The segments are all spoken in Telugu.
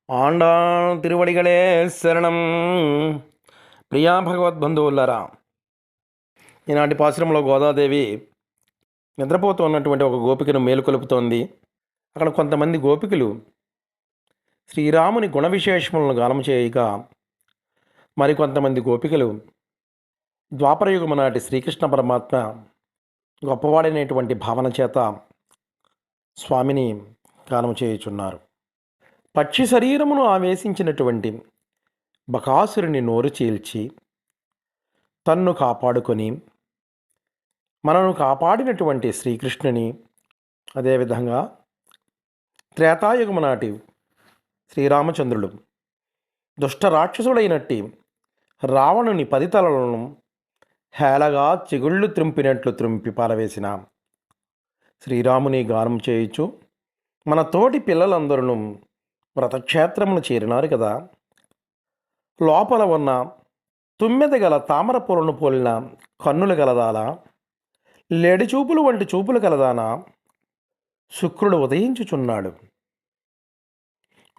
ఆండాళ్ తిరువడిగలే శరణం. ప్రియా భగవద్బంధువులరా, ఈనాటి పాశ్రంలో గోదాదేవి నిద్రపోతూ ఉన్నటువంటి ఒక గోపికను మేలుకొలుపుతోంది. అక్కడ కొంతమంది గోపికలు శ్రీరాముని గుణ విశేషములను గానం చేయగా, మరికొంతమంది గోపికలు ద్వాపరయుగము నాటి శ్రీకృష్ణ పరమాత్మ గొప్పవాడైనటువంటి భావన చేత స్వామిని గానం చేయుచున్నారు. పక్షి శరీరమును ఆవేశించినటువంటి బకాసురుని నోరు చీల్చి తన్ను కాపాడుకొని మనను కాపాడినటువంటి శ్రీకృష్ణుని, అదేవిధంగా త్రేతాయుగము నాటి శ్రీరామచంద్రుడు దుష్ట రాక్షసుడైనట్టి రావణుని 10 తలలను హేళగా చిగుళ్ళు త్రింపినట్లు త్రింపి పారవేసిన శ్రీరాముని గానం చేయుచు మన తోటి పిల్లలందరూ వ్రతక్షేత్రమును చేరినారు కదా. లోపల ఉన్న తుమ్మెద గల తామర పూలను పోలిన కన్నులు గలదాలా, లేడి చూపులు వంటి చూపులు కలదానా. శుక్రుడు ఉదయించుచున్నాడు,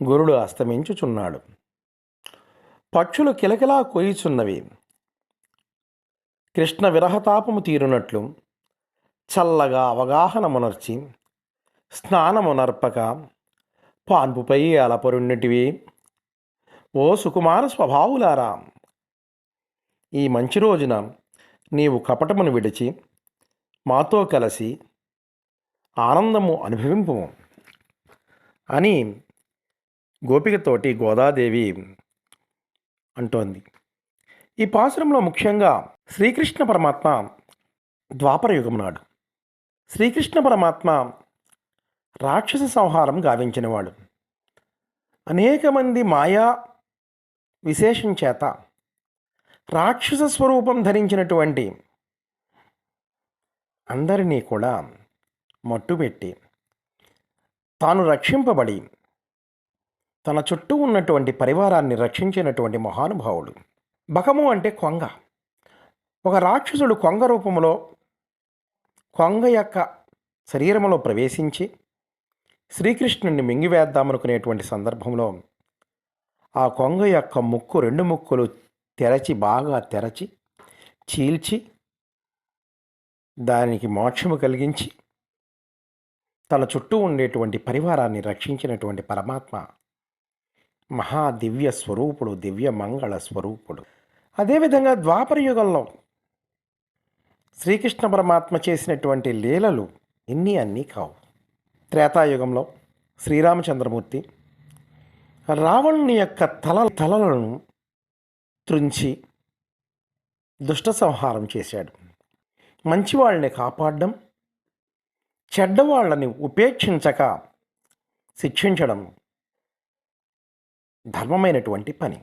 గురుడు అస్తమించుచున్నాడు, పక్షులు కిలకిలా కోయిచున్నవి. కృష్ణ విరహతాపము తీరునట్లు చల్లగా అవగాహనమునర్చి స్నానమునర్పక పాన్పుపై అలపరున్నటివి. ఓ సుకుమార స్వభావులారా, ఈ మంచి రోజున నీవు కపటమును విడిచి మాతో కలిసి ఆనందము అనుభవింపు అని గోపికతోటి గోదాదేవి అంటోంది. ఈ పాసురంలో ముఖ్యంగా శ్రీకృష్ణ పరమాత్మ ద్వాపరయుగం నాడు శ్రీకృష్ణ పరమాత్మ రాక్షస సంహారం గావించినవాడు. అనేక మంది మాయా విశేషం చేత రాక్షస స్వరూపం ధరించినటువంటి అందరినీ కూడా మట్టుపెట్టి తాను రక్షింపబడి తన చుట్టూ ఉన్నటువంటి పరివారాన్ని రక్షించినటువంటి మహానుభావుడు. బకము అంటే కొంగ. ఒక రాక్షసుడు కొంగ రూపంలో కొంగ యొక్క శరీరంలో ప్రవేశించి శ్రీకృష్ణుడిని మింగివేద్దామనుకునేటువంటి సందర్భంలో ఆ కొంగ యొక్క ముక్కు 2 ముక్కులు బాగా తెరచి చీల్చి దానికి మోక్షము కలిగించి తన చుట్టూ ఉండేటువంటి పరివారాన్ని రక్షించినటువంటి పరమాత్మ మహాదివ్య స్వరూపుడు, దివ్య మంగళ స్వరూపుడు. అదేవిధంగా ద్వాపర యుగంలో శ్రీకృష్ణ పరమాత్మ చేసినటువంటి లీలలు అన్నీ కావు. త్రేతాయుగంలో శ్రీరామచంద్రమూర్తి రావణుని యొక్క తలలను త్రుంచి దుష్ట సంహారం చేశాడు. మంచివాళ్ళని కాపాడడం, చెడ్డవాళ్ళని ఉపేక్షించక శిక్షించడం ధర్మమైనటువంటి పని.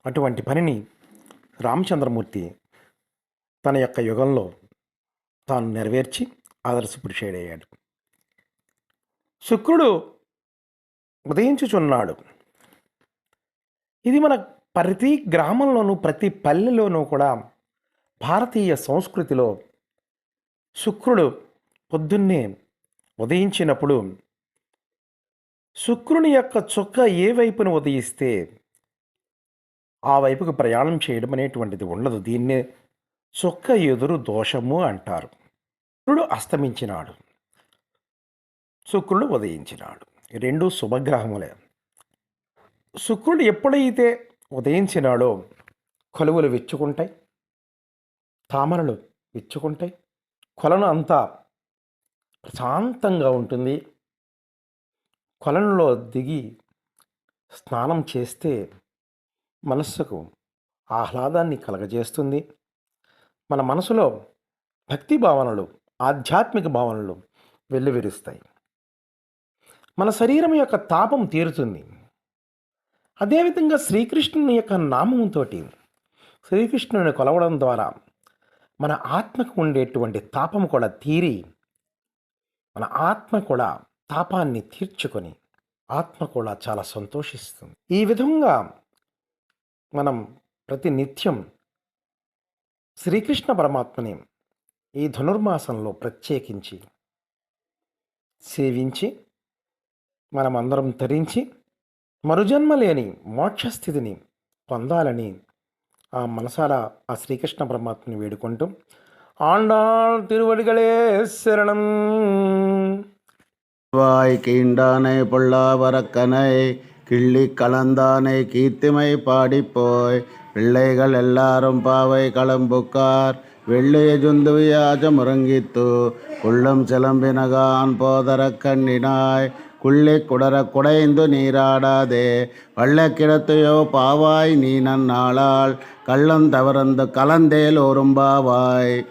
అటువంటి పనిని రామచంద్రమూర్తి తన యొక్క యుగంలో తాను నెరవేర్చి ఆదర్శపురుషుడయ్యాడు. శుక్రుడు ఉదయించుచున్నాడు. ఇది మన ప్రతి గ్రామంలోనూ ప్రతి పల్లెలోనూ కూడా భారతీయ సంస్కృతిలో శుక్రుడు పొద్దున్నే ఉదయించినప్పుడు శుక్రుని యొక్క చుక్క ఏ వైపున ఉదయిస్తే ఆ వైపుకు ప్రయాణం చేయడం అనేటువంటిది ఉండదు. దీన్నే చుక్క ఎదురు దోషము అంటారు. శుక్రుడు అస్తమించినాడు, శుక్రుడు ఉదయించినాడు, రెండు శుభగ్రహములే. శుక్రుడు ఎప్పుడైతే ఉదయించినాడో కొలువులు విచ్చుకుంటాయి, తామరలు విచ్చుకుంటాయి, కొలను అంతా ప్రశాంతంగా ఉంటుంది. కొలనులో దిగి స్నానం చేస్తే మనస్సుకు ఆహ్లాదాన్ని కలగజేస్తుంది. మన మనసులో భక్తి భావనలు, ఆధ్యాత్మిక భావనలు వెల్లువిరుస్తాయి. మన శరీరం యొక్క తాపం తీరుతుంది. అదేవిధంగా శ్రీకృష్ణుని యొక్క నామంతో శ్రీకృష్ణుని కొలవడం ద్వారా మన ఆత్మకు ఉండేటువంటి తాపం కూడా తీరి మన ఆత్మ కూడా తాపాన్ని తీర్చుకొని ఆత్మ కూడా చాలా సంతోషిస్తుంది. ఈ విధంగా మనం ప్రతి నిత్యం శ్రీకృష్ణ పరమాత్మని ఈ ధనుర్మాసంలో ప్రత్యేకించి సేవించి మనమందరం తరించి మరుజన్మ లేని మోక్షస్థితిని పొందాలని ఆ మనసారా ఆ శ్రీకృష్ణ పరమాత్మని వేడుకుంటూ ఆండాళ్ తిరువడిகளே శరణం. வாய் கீண்டானை பொல்லாவரக்கனை கிள்ளி கலந்தானை கீர்த்திமை பாடிப்போய் பிள்ளைகள் எல்லாரும் பாவை களம்புக்கார் வெள்ளைய ஜுந்துவியாஜ முறங்கித்து குள்ளம் சிலம்பினகான் போதர கண்ணினாய் குள்ளி குடர குடைந்து நீராடாதே வள்ளக்கிடத்தையோ பாவாய் நீ நன்னாளால் கள்ளம் தவறந்து கலந்தேல் ஒரும்பாவாய்.